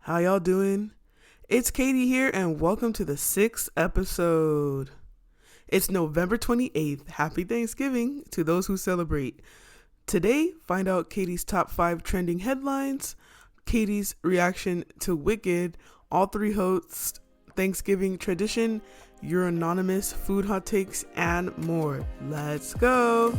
How y'all doing? It's Kadie here, and welcome to the 6th episode. It's November 28th. Happy Thanksgiving to those who celebrate. Today, find out Kadie's top 5 trending headlines, Kadie's reaction to Wicked, all 3 hosts, Thanksgiving tradition, your anonymous food hot takes, and more. Let's go!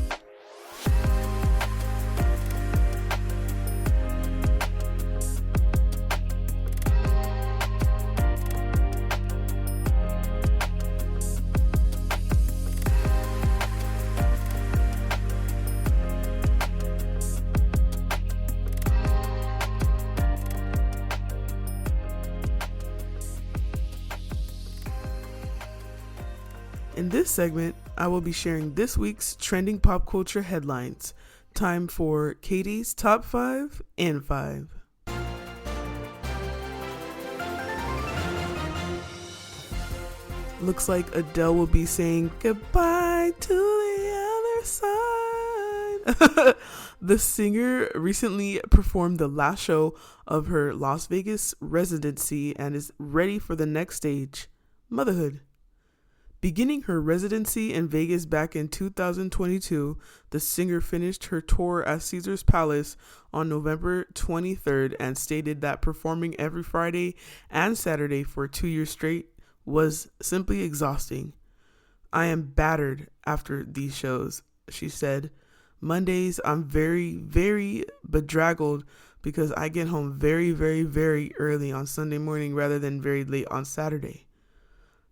In this segment, I will be sharing this week's trending pop culture headlines. Time for Kadie's top 5 in 5. Looks like Adele will be saying goodbye to the other side. The singer recently performed the last show of her Las Vegas residency and is ready for the next stage, motherhood. Beginning her residency in Vegas back in 2022, the singer finished her tour at Caesars Palace on November 23rd and stated that performing every Friday and Saturday for 2 years straight was simply exhausting. "I am battered after these shows," she said. "Mondays, I'm very bedraggled because I get home very early on Sunday morning rather than very late on Saturday."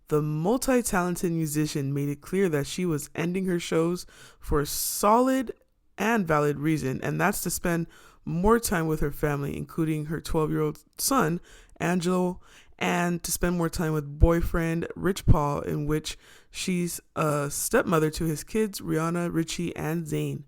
The multi-talented musician made it clear that she was ending her shows for a solid and valid reason, and that's to spend more time with her family, including her 12-year-old son, Angelo, and to spend more time with boyfriend Rich Paul, in which she's a stepmother to his kids, Rihanna, Richie, and Zayn.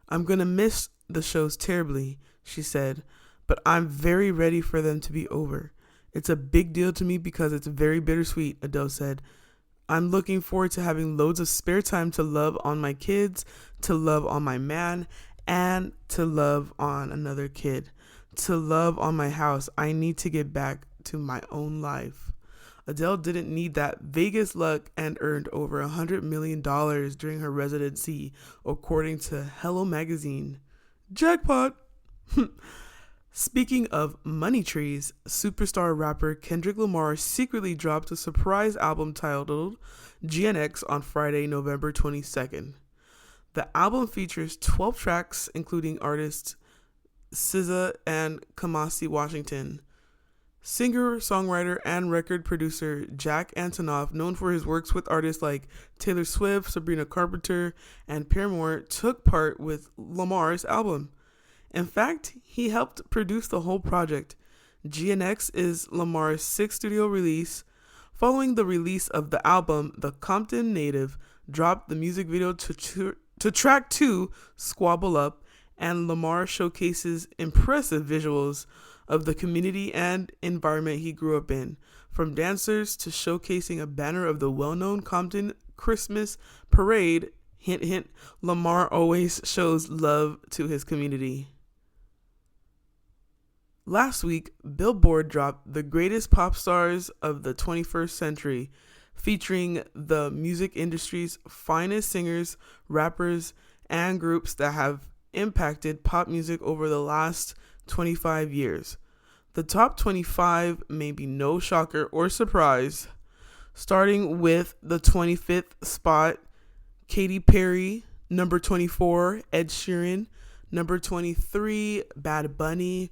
"I'm gonna miss the shows terribly," she said, "but I'm very ready for them to be over. It's a big deal to me because it's very bittersweet," Adele said. "I'm looking forward to having loads of spare time to love on my kids, to love on my man, and to love on another kid, to love on my house. I need to get back to my own life." Adele didn't need that Vegas luck and earned over $100 million during her residency, according to Hello Magazine. Jackpot! Speaking of money trees, superstar rapper Kendrick Lamar secretly dropped a surprise album titled GNX on Friday, November 22nd. The album features 12 tracks, including artists SZA and Kamasi Washington. Singer, songwriter, and record producer Jack Antonoff, known for his works with artists like Taylor Swift, Sabrina Carpenter, and Paramore, took part with Lamar's album. In fact, he helped produce the whole project. GNX is Lamar's 6th studio release. Following the release of the album, the Compton native dropped the music video to track 2, Squabble Up, and Lamar showcases impressive visuals of the community and environment he grew up in, from dancers to showcasing a banner of the well-known Compton Christmas parade. Hint, hint, Lamar always shows love to his community. Last week, Billboard dropped the greatest pop stars of the 21st century, featuring the music industry's finest singers, rappers, and groups that have impacted pop music over the last 25 years. The top 25 may be no shocker or surprise, starting with the 25th spot, Katy Perry. Number 24, Ed Sheeran. Number 23, Bad Bunny.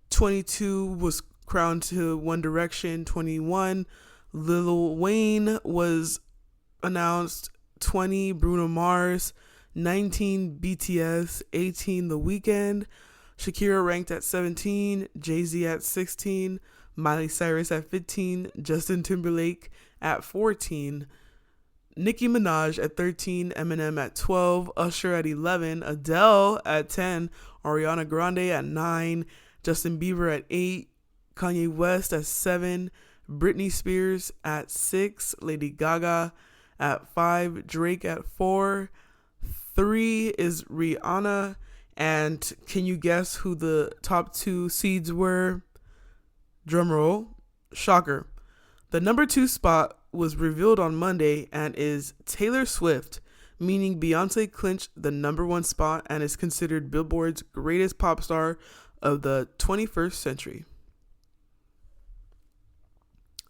22 was crowned to One Direction. 21, Lil Wayne was announced. 20, Bruno Mars. 19, BTS. 18, The Weeknd. Shakira ranked at 17, Jay-Z at 16, Miley Cyrus at 15, Justin Timberlake at 14, Nicki Minaj at 13, Eminem at 12, Usher at 11, Adele at 10, Ariana Grande at 9, Justin Bieber at 8, Kanye West at 7, Britney Spears at 6, Lady Gaga at 5, Drake at 4, 3 is Rihanna, and can you guess who the top 2 seeds were? Drumroll, shocker. The number 2 spot was revealed on Monday and is Taylor Swift, meaning Beyonce clinched the number 1 spot and is considered Billboard's greatest pop star of the 21st century.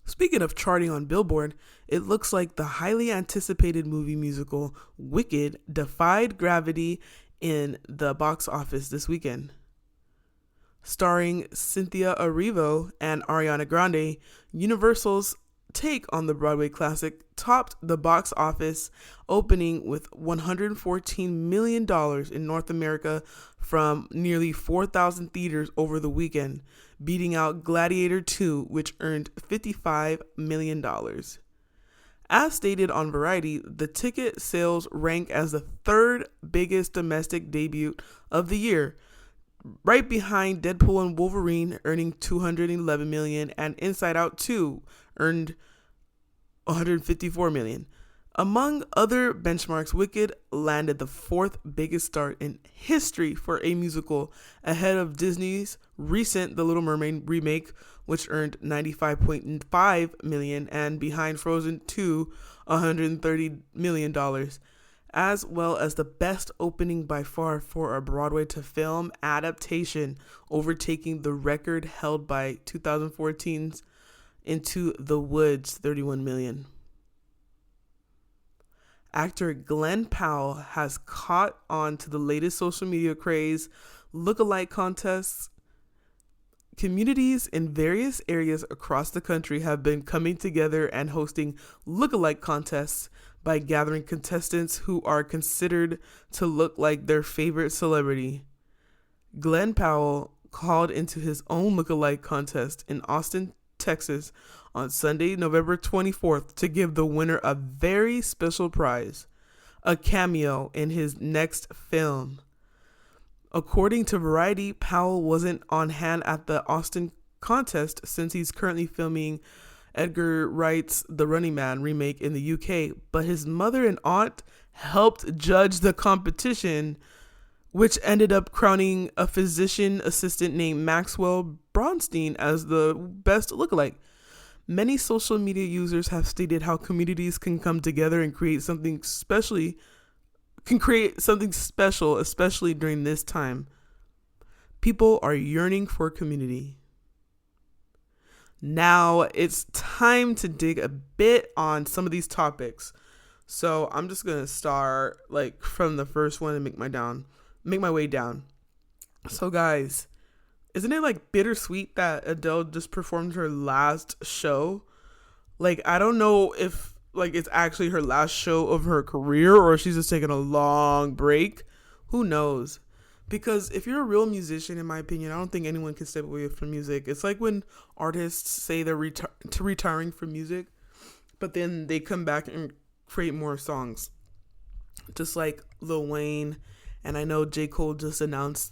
Speaking of charting on Billboard, it looks like the highly anticipated movie musical Wicked defied gravity in the box office this weekend. Starring Cynthia Erivo and Ariana Grande, Universal's take on the Broadway classic topped the box office, opening with $114 million in North America from nearly 4,000 theaters over the weekend, beating out Gladiator 2, which earned $55 million. As stated on Variety, the ticket sales rank as the 3rd biggest domestic debut of the year, right behind Deadpool and Wolverine, earning $211 million, and Inside Out 2 earned $154 million. Among other benchmarks, Wicked landed the 4th biggest start in history for a musical, ahead of Disney's recent The Little Mermaid remake, which earned $95.5 million, and behind Frozen 2, $130 million, as well as the best opening by far for a Broadway to film adaptation, overtaking the record held by 2014's Into the Woods, $31 million. Actor Glenn Powell has caught on to the latest social media craze, lookalike contests. Communities in various areas across the country have been coming together and hosting lookalike contests by gathering contestants who are considered to look like their favorite celebrity. Glenn Powell called into his own lookalike contest in Austin, Texas on Sunday, November 24th, to give the winner a very special prize, a cameo in his next film. According to Variety, Powell wasn't on hand at the Austin contest since he's currently filming Edgar Wright's The Running Man remake in the UK, but his mother and aunt helped judge the competition, which ended up crowning a physician assistant named Maxwell Bronstein as the best lookalike. Many social media users have stated how communities can come together and create something special, especially during this time. People are yearning for community. Now it's time to dig a bit on some of these topics. So I'm just gonna start from the first one and make my way down. So guys, isn't it bittersweet that Adele just performed her last show? I don't know if it's actually her last show of her career or she's just taking a long break. Who knows? Because if you're a real musician, in my opinion, I don't think anyone can step away from music. It's like when artists say they're retiring from music, but then they come back and create more songs. Just like Lil Wayne, and I know J. Cole just announced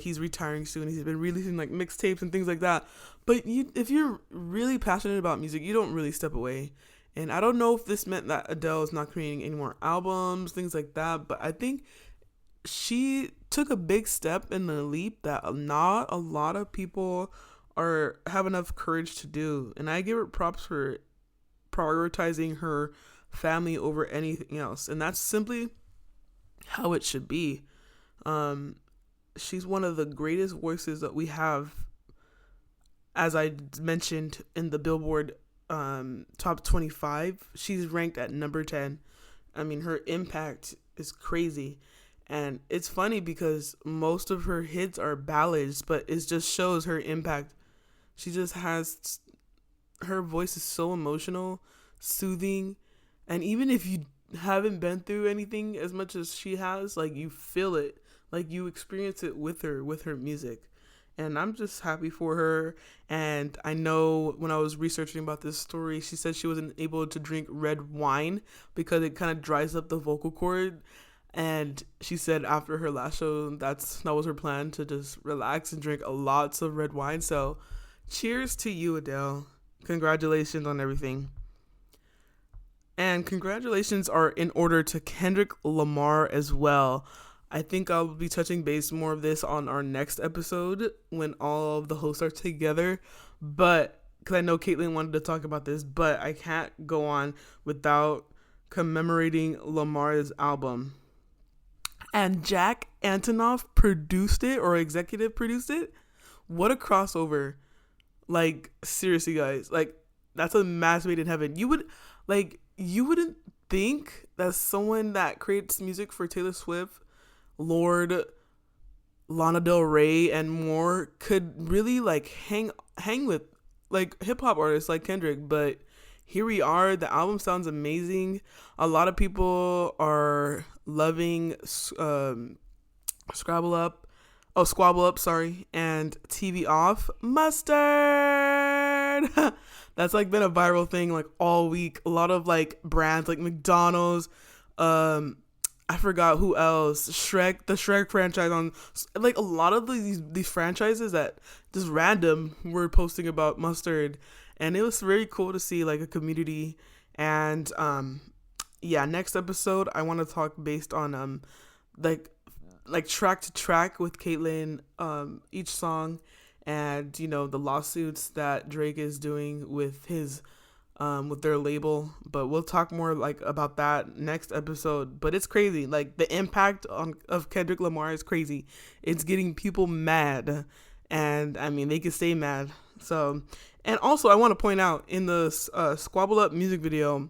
he's retiring soon. He's been releasing mixtapes and things like that. But if you're really passionate about music, you don't really step away. And I don't know if this meant that Adele is not creating any more albums, things like that. But I think she took a big step in the leap that not a lot of people have enough courage to do. And I give her props for prioritizing her family over anything else. And that's simply how it should be. She's one of the greatest voices that we have, as I mentioned in the Billboard top 25. She's ranked at number 10. I mean, her impact is crazy. And it's funny because most of her hits are ballads, but it just shows her impact. She just has, her voice is so emotional, soothing. And even if you haven't been through anything as much as she has, you feel it. You experience it with her music. And I'm just happy for her. And I know when I was researching about this story, she said she wasn't able to drink red wine because it kind of dries up the vocal cord. And she said after her last show, that was her plan, to just relax and drink lots of red wine. So cheers to you, Adele. Congratulations on everything. And congratulations are in order to Kendrick Lamar as well. I think I'll be touching base more of this on our next episode when all of the hosts are together. But because I know Kaitlyn wanted to talk about this, but I can't go on without commemorating Lamar's album. And Jack Antonoff produced it, or executive produced it. What a crossover. Like, seriously, guys. Like, that's a match made in heaven. You wouldn't think that someone that creates music for Taylor Swift, Lorde, Lana Del Rey, and more could really like hang with like hip hop artists like Kendrick. But here we are. The album sounds amazing. A lot of people are loving Squabble Up, and TV Off. Mustard. That's like been a viral thing like all week. A lot of like brands like McDonald's, I forgot who else, Shrek, the Shrek franchise, on like a lot of these franchises that just random were posting about Mustard, and it was very cool to see like a community. And next episode I want to talk based on like track to track with Kaitlyn, each song, and you know the lawsuits that Drake is doing with his with their label. But we'll talk more like about that next episode. But it's crazy, like the impact of Kendrick Lamar is crazy. It's getting people mad, and I mean they can stay mad. So, and also I want to point out in the Squabble Up music video,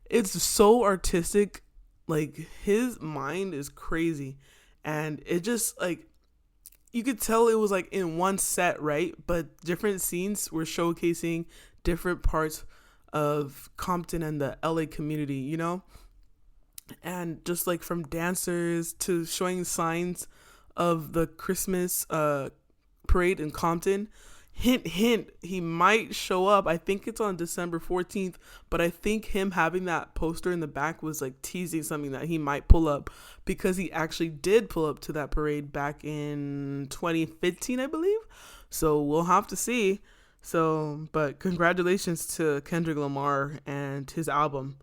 it's so artistic. Like his mind is crazy, and it just like you could tell it was like in one set, right? But different scenes were showcasing different parts of Compton and the LA community, you know? And just like from dancers to showing signs of the Christmas parade in Compton. Hint, hint, he might show up. I think it's on December 14th, but I think him having that poster in the back was like teasing something that he might pull up, because he actually did pull up to that parade back in 2015, I believe. So we'll have to see. So, but congratulations to Kendrick Lamar and his album.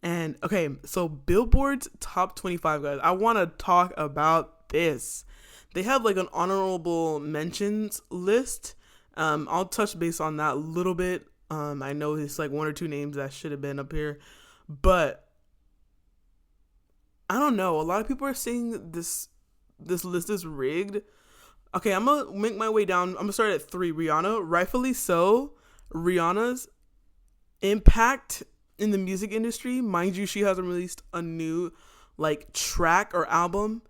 And okay, so Billboard's top 25, guys. I want to talk about this. They have like an honorable mentions list. I'll touch base on that a little bit. I know it's like one or two names that should have been up here, but I don't know. A lot of people are saying this list is rigged. Okay, I'm gonna make my way down. I'm gonna start at 3. Rihanna, rightfully so. Rihanna's impact in the music industry, mind you, she hasn't released a new like track or album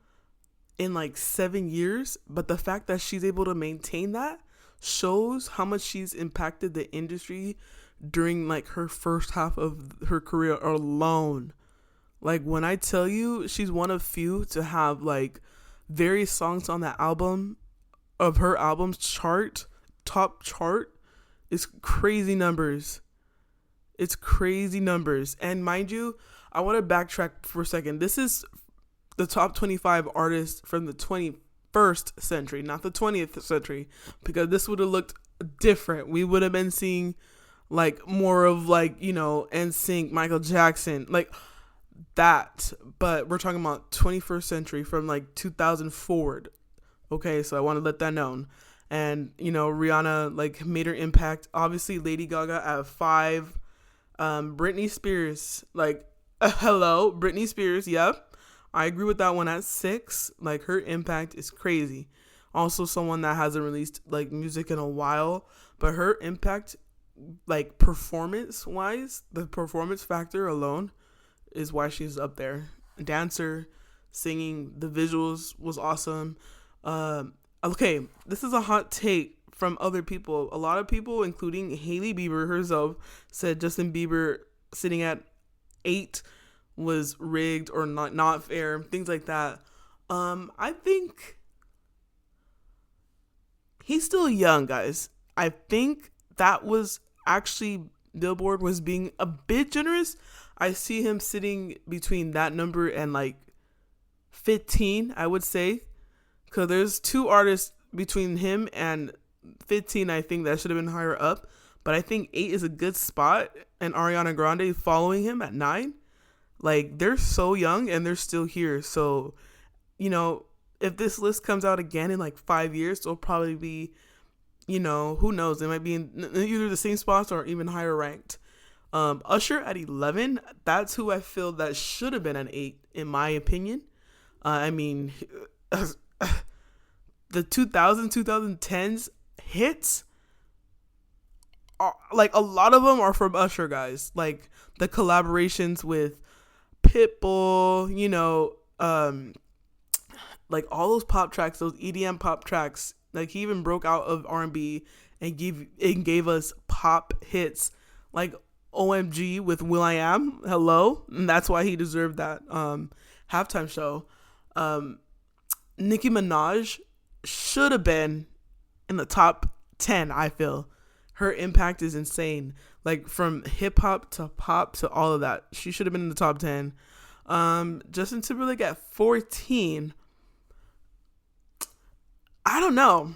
in like 7 years, but the fact that she's able to maintain that shows how much she's impacted the industry during like her first half of her career alone. Like when I tell you, she's one of few to have like various songs on that album of her album's top chart is crazy numbers. It's crazy numbers. And mind you, I want to backtrack for a second. This is the top 25 artists from the 21st century, not the 20th century, because this would have looked different. We would have been seeing like more of like, you know, NSYNC, Michael Jackson, like that. But we're talking about 21st century from like 2000 forward. Okay, so I want to let that known. And, you know, Rihanna like made her impact. Obviously, Lady Gaga at 5. Britney Spears, like, hello, Britney Spears, yep. I agree with that one at 6. Like, her impact is crazy. Also, someone that hasn't released like music in a while, but her impact, like performance-wise, the performance factor alone is why she's up there. Dancer, singing, the visuals was awesome. Okay, this is a hot take from other people. A lot of people, including Hailey Bieber herself, said Justin Bieber sitting at 8 was rigged or not fair, things like that. I think he's still young, guys. I think that was actually Billboard was being a bit generous. I see him sitting between that number and like 15, I would say. Because there's 2 artists between him and 15, I think that should have been higher up. But I think 8 is a good spot. And Ariana Grande following him at 9. Like, they're so young and they're still here. So, you know, if this list comes out again in like 5 years, it'll probably be, you know, who knows? It might be in either the same spots or even higher ranked. Usher at 11, that's who I feel that should have been an 8, in my opinion. I mean, the 2010s hits, are, like, a lot of them are from Usher, guys. Like, the collaborations with Pitbull, you know, like all those pop tracks, those EDM pop tracks. Like, he even broke out of R&B and gave us pop hits like OMG with will.i.am. Hello, and that's why he deserved that halftime show. Nicki Minaj should have been in the top 10. I feel her impact is insane. Like, from hip hop to pop to all of that, she should have been in the top 10. Justin Timberlake at 14. I don't know.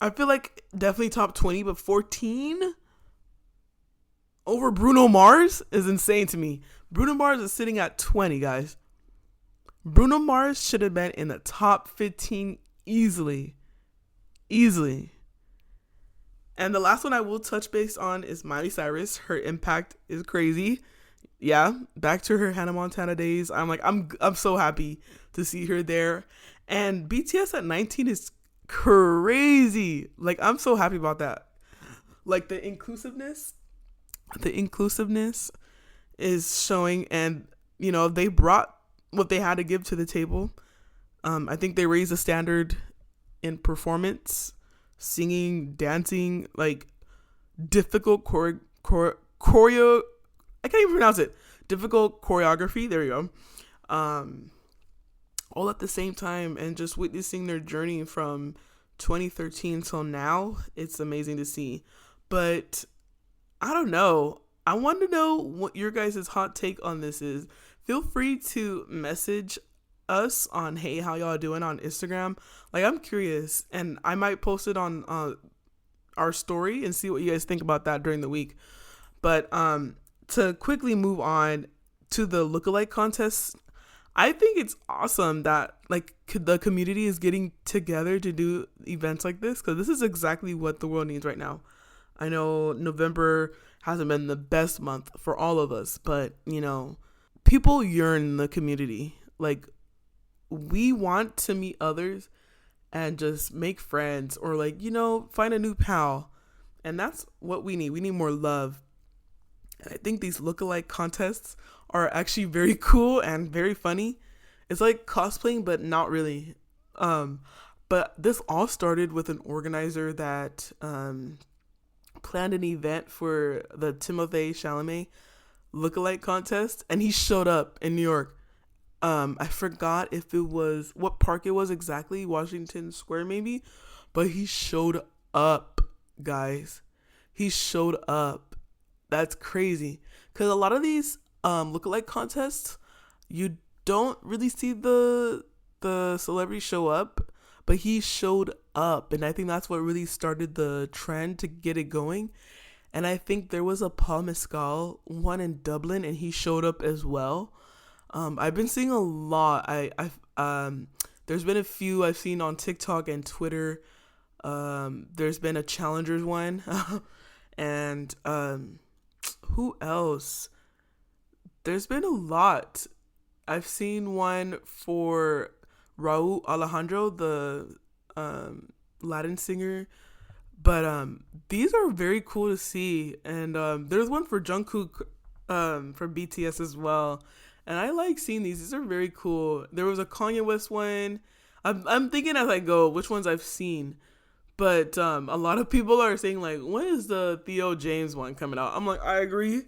I feel like definitely top 20, but 14 over Bruno Mars is insane to me. Bruno Mars is sitting at 20, guys. Bruno Mars should have been in the top 15 easily. Easily. And the last one I will touch base on is Miley Cyrus. Her impact is crazy. Yeah, back to her Hannah Montana days. I'm so happy to see her there. And BTS at 19 is crazy. Like, I'm so happy about that. Like, the inclusiveness is showing, and you know, they brought what they had to give to the table. I think they raised the standard in performance, singing, dancing, like difficult choreo. I can't even pronounce it. Difficult choreography. There you go. All at the same time, and just witnessing their journey from 2013 till now, it's amazing to see. But I don't know. I want to know what your guys' hot take on this is. Feel free to message us on Hey, how y'all doing on Instagram. Like, I'm curious, and I might post it on our story and see what you guys think about that during the week. But to quickly move on to the lookalike contest, I think it's awesome that like the community is getting together to do events like this, because this is exactly what the world needs right now. I know November hasn't been the best month for all of us, but you know, people yearn the community. Like, we want to meet others and just make friends, or like, you know, find a new pal. And that's what we need. We need more love. And I think these lookalike contests are actually very cool and very funny. It's like cosplaying, but not really. But this all started with an organizer that planned an event for the Timothée Chalamet lookalike contest, and he showed up in New York. I forgot if it was what park it was exactly, Washington Square maybe, but he showed up, guys. He showed up. That's crazy, because a lot of these lookalike contests, you don't really see the celebrity show up, but he showed up, and I think that's what really started the trend to get it going. And I think there was a Paul Mescal one in Dublin, and he showed up as well. I've been seeing a lot. There's been a few I've seen on TikTok and Twitter. There's been a Challengers one, and who else? There's been a lot. I've seen one for Raul Alejandro, the Latin singer. But these are very cool to see. And there's one for Jungkook for BTS as well. And I like seeing these. These are very cool. There was a Kanye West one. I'm thinking as I go which ones I've seen. But a lot of people are saying, like, when is the Theo James one coming out? I'm like, I agree.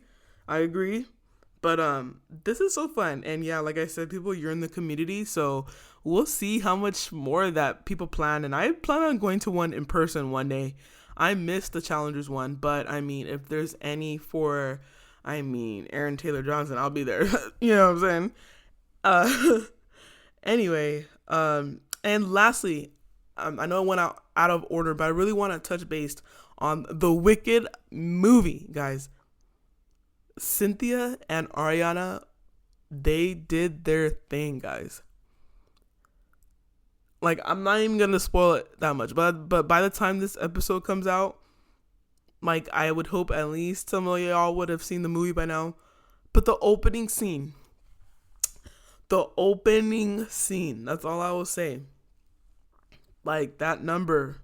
But this is so fun. And yeah, like I said, people, you're in the community. So we'll see how much more that people plan. And I plan on going to one in person one day. I missed the Challengers one. But, I mean, if there's any for, Aaron Taylor Johnson, I'll be there. You know what I'm saying? Anyway, and lastly, I know it went out of order, but I really want to touch base on the Wicked movie, guys. Cynthia and Ariana they did their thing, guys. Like, I'm not even gonna spoil it that much, but by the time this episode comes out, like, I would hope at least some of y'all would have seen the movie by now. But the opening scene, that's all I will say. Like, that number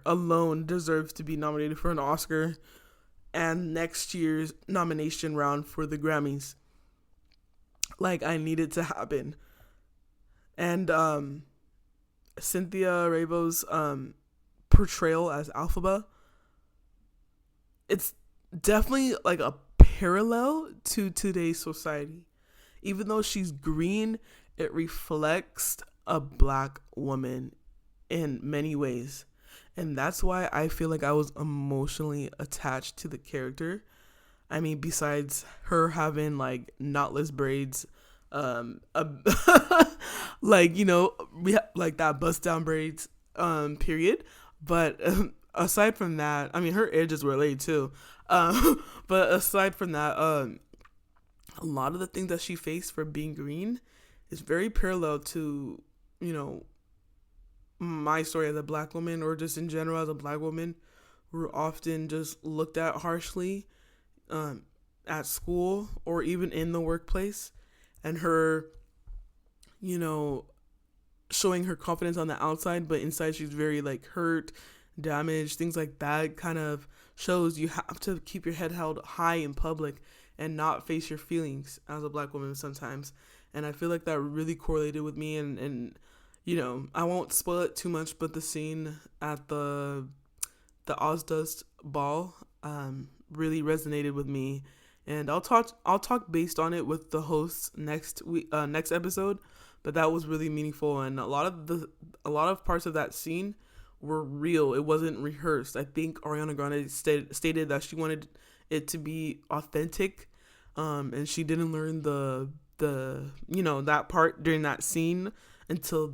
alone deserves to be nominated for an Oscar and next year's nomination round for the Grammys. Like, I need it to happen. And Cynthia Erivo's portrayal as Alphaba, it's definitely like a parallel to today's society. Even though she's green, it reflects a black woman in many ways. And that's why I feel like I was emotionally attached to the character. I mean, besides her having like knotless braids, like, you know, we have like that bust down braids, period. But aside from that, I mean, her edges were laid too. But aside from that, a lot of the things that she faced for being green is very parallel to, you know, my story as a black woman, or just in general as a black woman. We're often just looked at harshly at school or even in the workplace. And her, you know, showing her confidence on the outside, but inside she's very like hurt, damaged, things like that, kind of shows you have to keep your head held high in public and not face your feelings as a black woman sometimes. And I feel like that really correlated with me, and you know, I won't spoil it too much, but the scene at the Ozdust ball really resonated with me, and I'll talk based on it with the hosts next episode. But that was really meaningful, and a lot of parts of that scene were real. It wasn't rehearsed. I think Ariana Grande stated that she wanted it to be authentic, and she didn't learn the you know, that part during that scene until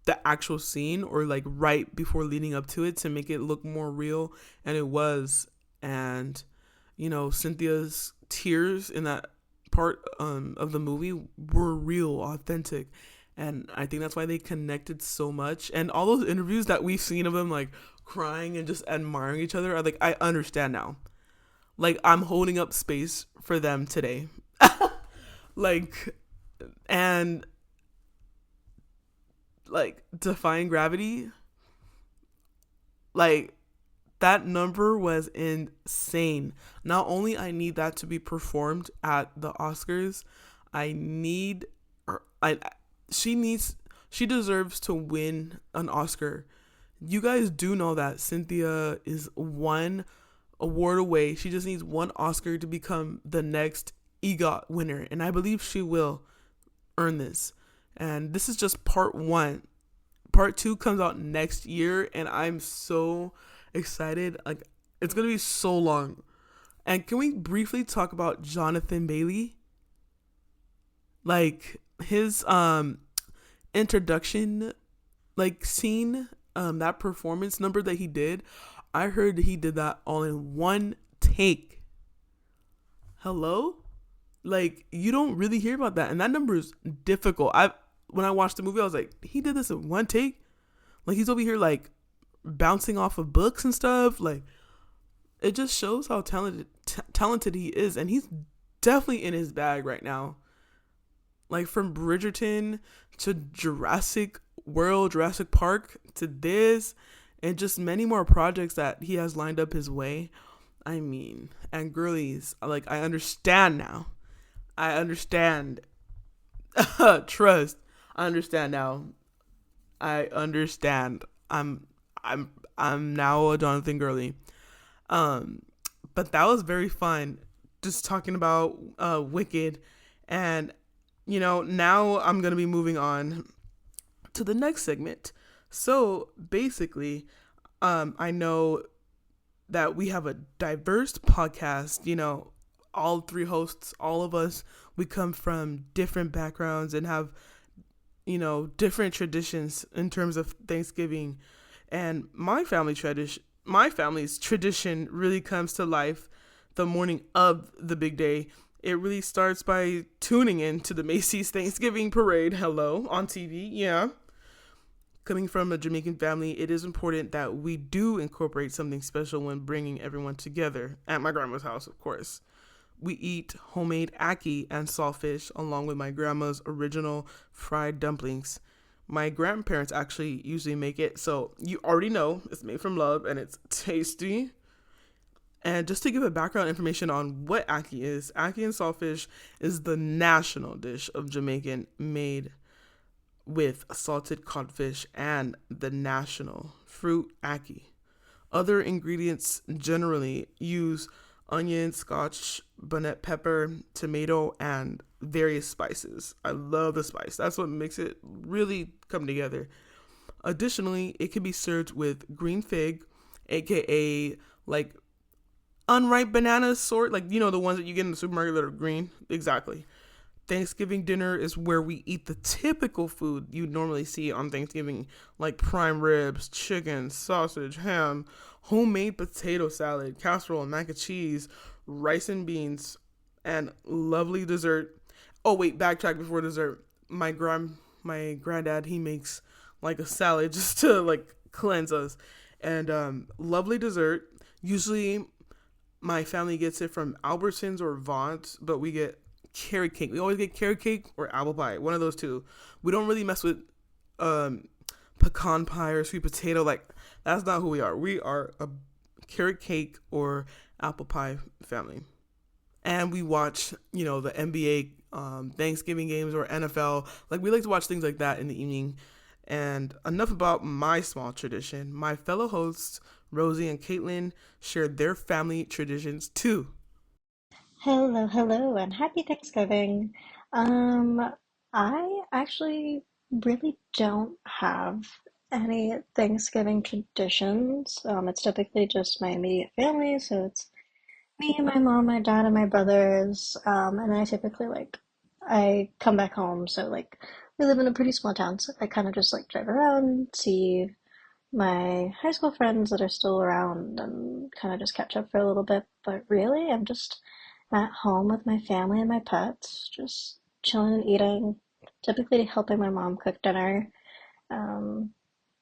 the actual scene, or like right before leading up to it, to make it look more real. And it was. And you know, Cynthia's tears in that part of the movie were real, authentic, and I think that's why they connected so much. And all those interviews that we've seen of them like crying and just admiring each other, I understand now. Like, I'm holding up space for them today. Like, and like Defying Gravity, like, that number was insane. Not only I need that to be performed at the Oscars, she deserves to win an Oscar. You guys do know that Cynthia is one award away. She just needs one Oscar to become the next EGOT winner, and I believe she will earn this. And this is just part 1. Part 2 comes out next year, and I'm so excited. Like, it's gonna be so long. And can we briefly talk about Jonathan Bailey? Like, his introduction like scene, that performance number that he did, I heard he did that all in one take. Hello? Like, you don't really hear about that, and that number is difficult. When I watched the movie, I was like, he did this in one take? Like, he's over here like bouncing off of books and stuff. Like, it just shows how talented he is, and he's definitely in his bag right now. Like, from Bridgerton to Jurassic World, Jurassic Park, to this, and just many more projects that he has lined up his way. I mean, and Gurley's, like, I understand now. I understand. Trust. I understand now. I understand. I'm now a Jonathan Gurley. But that was very fun, just talking about Wicked. And, you know, now I'm going to be moving on to the next segment. So basically, I know that we have a diverse podcast. You know, all 3 hosts, all of us, we come from different backgrounds and have, you know, different traditions in terms of Thanksgiving. And my family's tradition really comes to life the morning of the big day. It really starts by tuning in to the Macy's Thanksgiving Parade, hello, on TV, yeah. Coming from a Jamaican family, it is important that we do incorporate something special when bringing everyone together, at my grandma's house, of course. We eat homemade ackee and saltfish along with my grandma's original fried dumplings. My grandparents actually usually make it, so you already know it's made from love and it's tasty. And just to give a background information on what ackee and saltfish is the national dish of Jamaican made with salted codfish and the national fruit ackee. Other ingredients generally use onion, scotch, bonnet pepper, tomato, and various spices. I love the spice. That's what makes it really come together. Additionally, it can be served with green fig, aka like unripe bananas sort, like the ones that you get in the supermarket that are green. Exactly. Thanksgiving dinner is where we eat the typical food you normally see on Thanksgiving, like prime ribs, chicken, sausage, ham, homemade potato salad, casserole, mac and cheese, rice and beans, and lovely dessert. Oh wait, backtrack before dessert. My granddad, he makes like a salad just to like cleanse us, and lovely dessert. Usually my family gets it from Albertsons or Vaughn's, but we get carrot cake. We always get carrot cake or apple pie, one of those two. We don't really mess with um, pecan pie or sweet potato. Like, that's not who we are. We are a carrot cake or apple pie family. And we watch, the NBA Thanksgiving games or NFL. Like, we like to watch things like that in the evening. And enough about my small tradition. My fellow hosts, Rosie and Kaitlyn, shared their family traditions too. Hello, hello, and happy Thanksgiving. Um, I actually really don't have any Thanksgiving traditions. It's typically just my immediate family, so it's me, my mom, my dad, and my brothers. And I typically I come back home, so we live in a pretty small town, so I kind of just drive around, see my high school friends that are still around and kind of just catch up for a little bit. But really, I'm just at home with my family and my pets, just chilling and eating, typically helping my mom cook dinner. Um,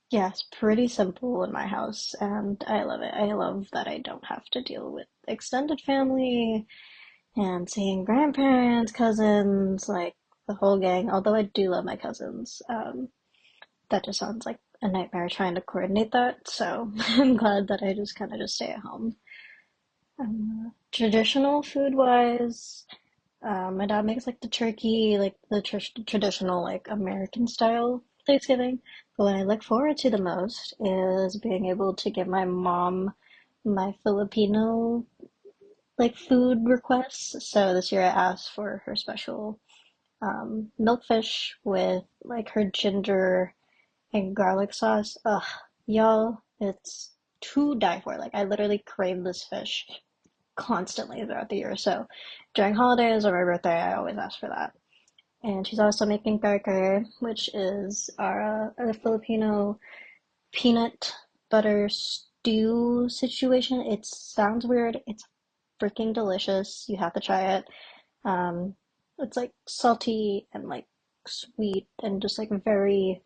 yeah, it's pretty simple in my house, and I love it. I love that I don't have to deal with extended family and seeing grandparents, cousins, like the whole gang. Although I do love my cousins. That just sounds like a nightmare trying to coordinate that. So I'm glad that I just kind of just stay at home. Traditional food wise, my dad makes the turkey, like the traditional American style Thanksgiving. But what I look forward to the most is being able to give my mom my Filipino food requests. So this year I asked for her special milkfish with her ginger and garlic sauce. Ugh, y'all, it's to die for. I literally crave this fish constantly throughout the year. So during holidays or my birthday, I always ask for that. And she's also making kare, which is our Filipino peanut butter stew situation. It sounds weird. It's freaking delicious. You have to try it. Um, it's salty and sweet and just very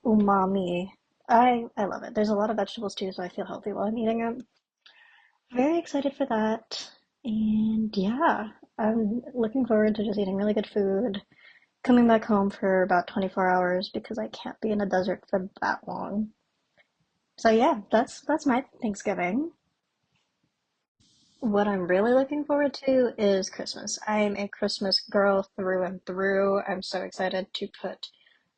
umami. I love it. There's a lot of vegetables too, so I feel healthy while I'm eating it. Very excited for that. And yeah, I'm looking forward to just eating really good food, coming back home for about 24 hours because I can't be in a desert for that long. So yeah, that's my Thanksgiving. What I'm really looking forward to is Christmas. I'm a Christmas girl through and through. I'm so excited to put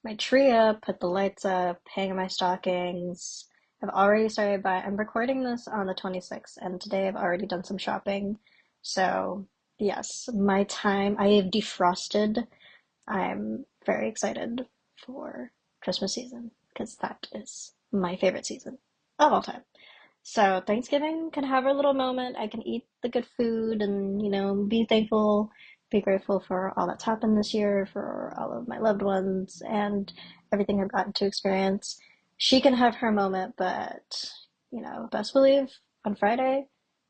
my tree up, put the lights up, hang my stockings. I've already started by, I'm recording this on the 26th, and today I've already done some shopping. So, yes, my time, I have defrosted. I'm very excited for Christmas season because that is my favorite season of all time. So Thanksgiving can have a little moment. I can eat the good food and, be thankful, be grateful for all that's happened this year, for all of my loved ones and everything I've gotten to experience. She can have her moment, but, best believe on Friday,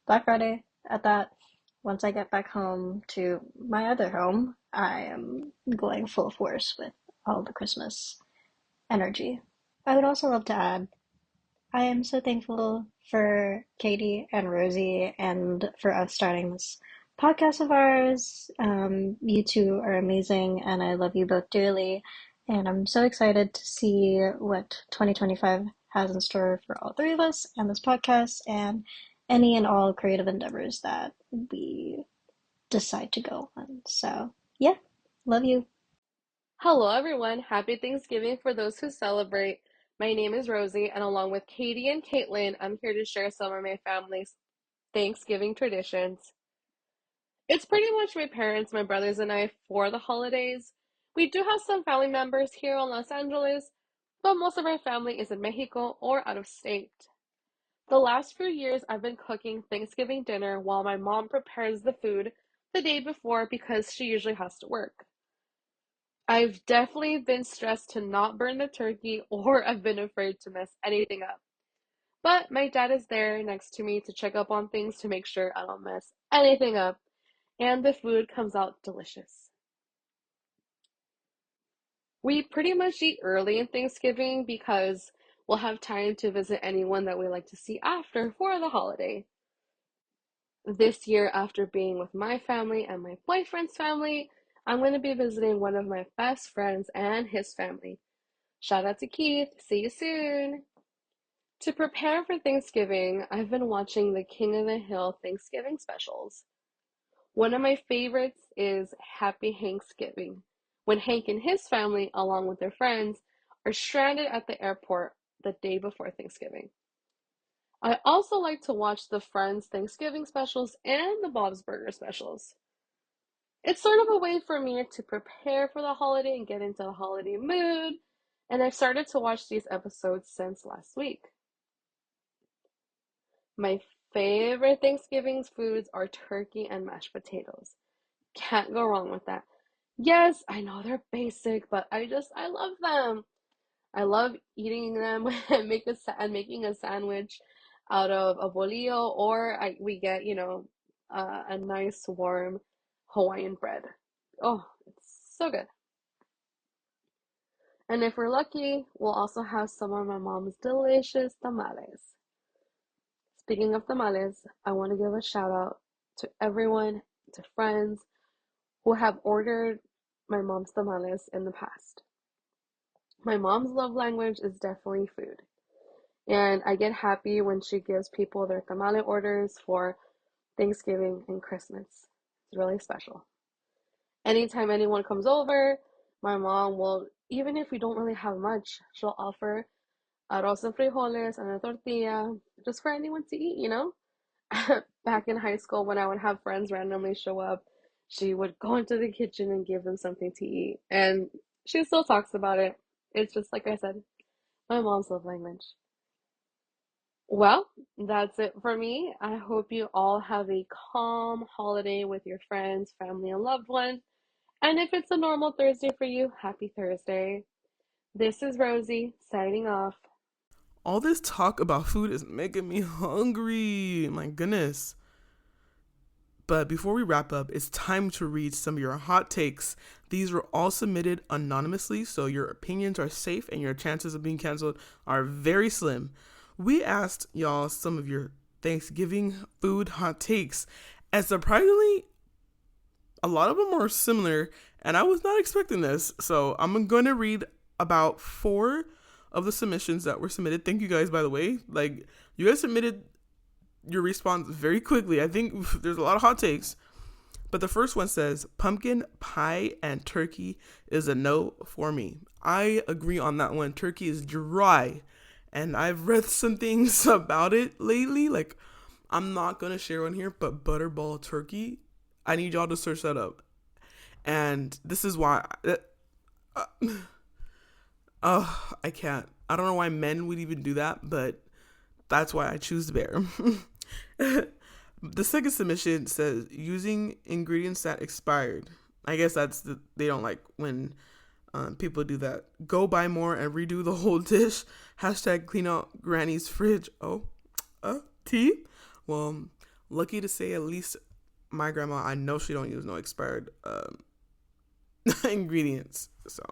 Black Friday, at that, once I get back home to my other home, I am going full force with all the Christmas energy. I would also love to add, I am so thankful for Katie and Rosie and for us starting this podcast of ours. You two are amazing, and I love you both dearly. And I'm so excited to see what 2025 has in store for all three of us and this podcast and any and all creative endeavors that we decide to go on. So, yeah, love you. Hello, everyone. Happy Thanksgiving for those who celebrate. My name is Rosie, and along with Katie and Kaitlyn, I'm here to share some of my family's Thanksgiving traditions. It's pretty much my parents, my brothers, and I for the holidays. We do have some family members here in Los Angeles, but most of our family is in Mexico or out of state. The last few years, I've been cooking Thanksgiving dinner while my mom prepares the food the day before because she usually has to work. I've definitely been stressed to not burn the turkey, or I've been afraid to mess anything up. But my dad is there next to me to check up on things to make sure I don't mess anything up, and the food comes out delicious. We pretty much eat early in Thanksgiving because we'll have time to visit anyone that we like to see after for the holiday. This year, after being with my family and my boyfriend's family, I'm going to be visiting one of my best friends and his family. Shout out to Keith. See you soon. To prepare for Thanksgiving, I've been watching the King of the Hill Thanksgiving specials. One of my favorites is Happy Thanksgiving, when Hank and his family, along with their friends, are stranded at the airport the day before Thanksgiving. I also like to watch the Friends Thanksgiving specials and the Bob's Burger specials. It's sort of a way for me to prepare for the holiday and get into a holiday mood, and I've started to watch these episodes since last week. My favorite Thanksgiving foods are turkey and mashed potatoes. Can't go wrong with that. Yes, I know they're basic, but I love them. I love eating them and making a sandwich out of a bolillo, or we get, a nice warm Hawaiian bread. Oh, it's so good. And if we're lucky, we'll also have some of my mom's delicious tamales. Speaking of tamales, I want to give a shout out to everyone, to friends who have ordered my mom's tamales in the past. My mom's love language is definitely food, and I get happy when she gives people their tamale orders for Thanksgiving and Christmas. It's really special. Anytime anyone comes over, my mom will, even if we don't really have much, she'll offer arroz and frijoles and a tortilla just for anyone to eat. Back in high school, when I would have friends randomly show up, she would go into the kitchen and give them something to eat. And she still talks about it. It's just like I said, my mom's love language. Well, that's it for me. I hope you all have a calm holiday with your friends, family, and loved ones. And if it's a normal Thursday for you, happy Thursday. This is Rosie signing off. All this talk about food is making me hungry. My goodness. But before we wrap up, it's time to read some of your hot takes. These were all submitted anonymously, so your opinions are safe and your chances of being canceled are very slim. We asked y'all some of your Thanksgiving food hot takes, and surprisingly, a lot of them are similar, and I was not expecting this. So I'm going to read about 4 of the submissions that were submitted. Thank you guys, by the way. Like, you guys submitted your response very quickly. I think there's a lot of hot takes. But the first one says, pumpkin pie and turkey is a no for me. I agree on that one. Turkey is dry. And I've read some things about it lately. Like, I'm not going to share one here, but butterball turkey, I need y'all to search that up. And this is why. I can't. I don't know why men would even do that, but that's why I choose the bear. The second submission says using ingredients that expired. I guess they don't like when people do that. Go buy more and redo the whole dish. Hashtag clean out granny's fridge. Oh, tea? Well, lucky to say at least my grandma, I know she don't use no expired ingredients. So,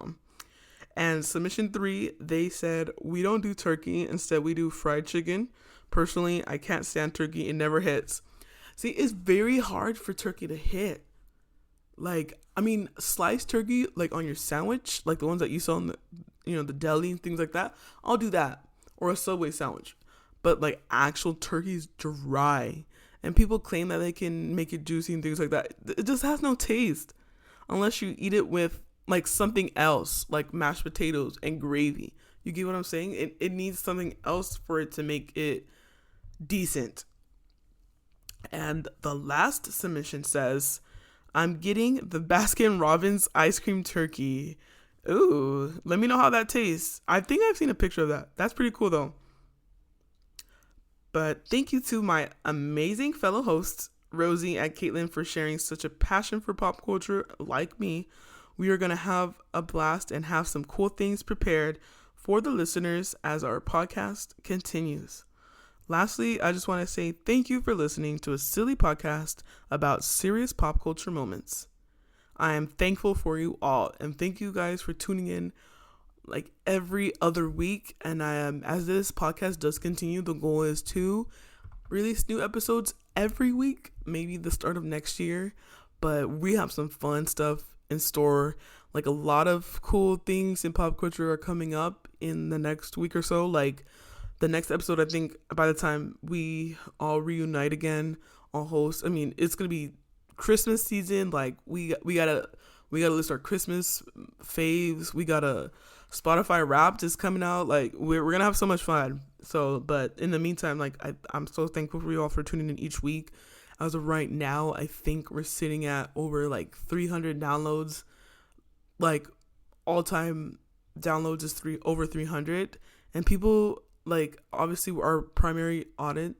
and submission 3, they said, we don't do turkey. Instead, we do fried chicken. Personally, I can't stand turkey. It never hits. See, it's very hard for turkey to hit. Like, I mean, sliced turkey, like on your sandwich, like the ones that you saw in the, the deli and things like that, I'll do that. Or a Subway sandwich. But like actual turkey's dry. And people claim that they can make it juicy and things like that. It just has no taste. Unless you eat it with like something else, like mashed potatoes and gravy. You get what I'm saying? It needs something else for it to make it decent. And the last submission says, I'm getting the Baskin Robbins ice cream turkey. Ooh, let me know how that tastes. I think I've seen a picture of that. That's pretty cool though. But thank you to my amazing fellow hosts, Rosie and Kaitlyn, for sharing such a passion for pop culture like me. We are going to have a blast and have some cool things prepared for the listeners as our podcast continues. Lastly, I just want to say thank you for listening to a silly podcast about serious pop culture moments. I am thankful for you all, and thank you guys for tuning in like every other week. And I am, as this podcast does continue, the goal is to release new episodes every week, maybe the start of next year. But we have some fun stuff in store. Like a lot of cool things in pop culture are coming up in the next week or so. Like the next episode, I think by the time we all reunite again, I'll host. I mean, it's gonna be Christmas season. Like we gotta list our Christmas faves. We gotta Spotify Wrapped is coming out. Like we're gonna have so much fun. So, but in the meantime, like I'm so thankful for you all for tuning in each week. As of right now, I think we're sitting at over like 300 downloads. Like all time downloads is over 300, and people like obviously our primary audience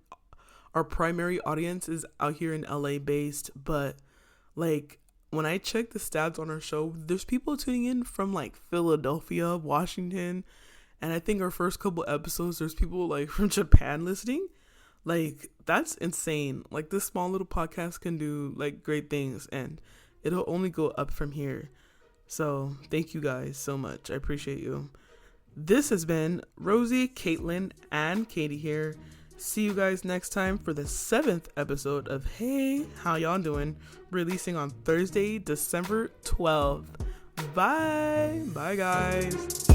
is out here in LA based, but like when I check the stats on our show, there's people tuning in from like Philadelphia, Washington, and I think our first couple episodes there's people like from Japan listening. Like that's insane. Like this small little podcast can do like great things, and it'll only go up from here. So thank you guys so much. I appreciate you. This has been Rosie, Kaitlyn, and Kadie here. See you guys next time for the 7th episode of Hey, How Y'all Doing? Releasing on Thursday, December 12th. Bye. Bye, guys.